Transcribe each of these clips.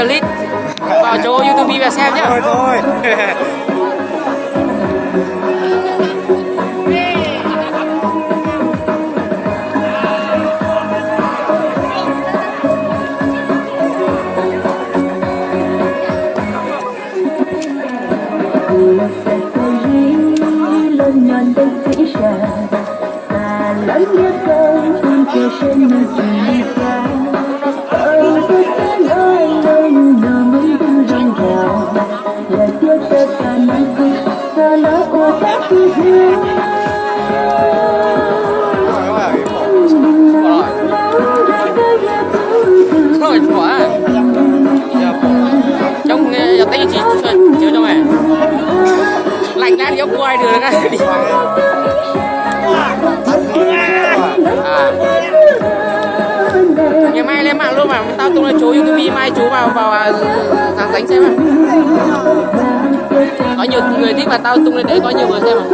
clip vào chỗ YouTube và xem nhé. Thôi. Rồi quả trong tay chỉ chiếu trong này lạnh đang giống quay được cái ngày mai lên mạng luôn mà tao tung lên chú YouTube mai chú vào thằng đánh xem có nhiều người thích và tao tung lên đấy có nhiều người xem mà.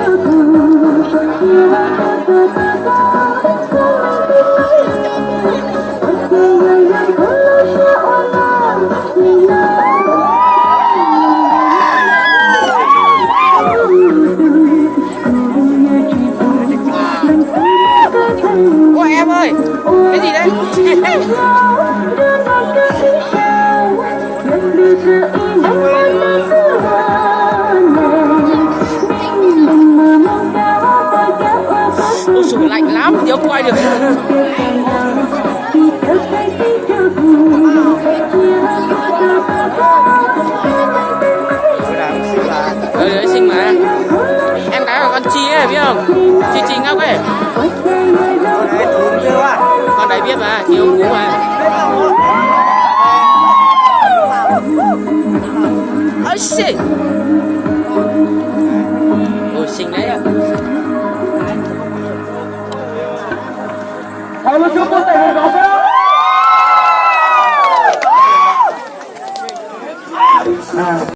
Ôi em ơi, cái gì đấy? Ôi trời lạnh lắm, thì ông quay được. Đấy xinh mà. Em gái của con Chi ấy biết không? Chi Ngọc ấy. Con đấy biết mà, thì ông cú mà. Ôi shit. Ôi xinh đấy ạ. Halo,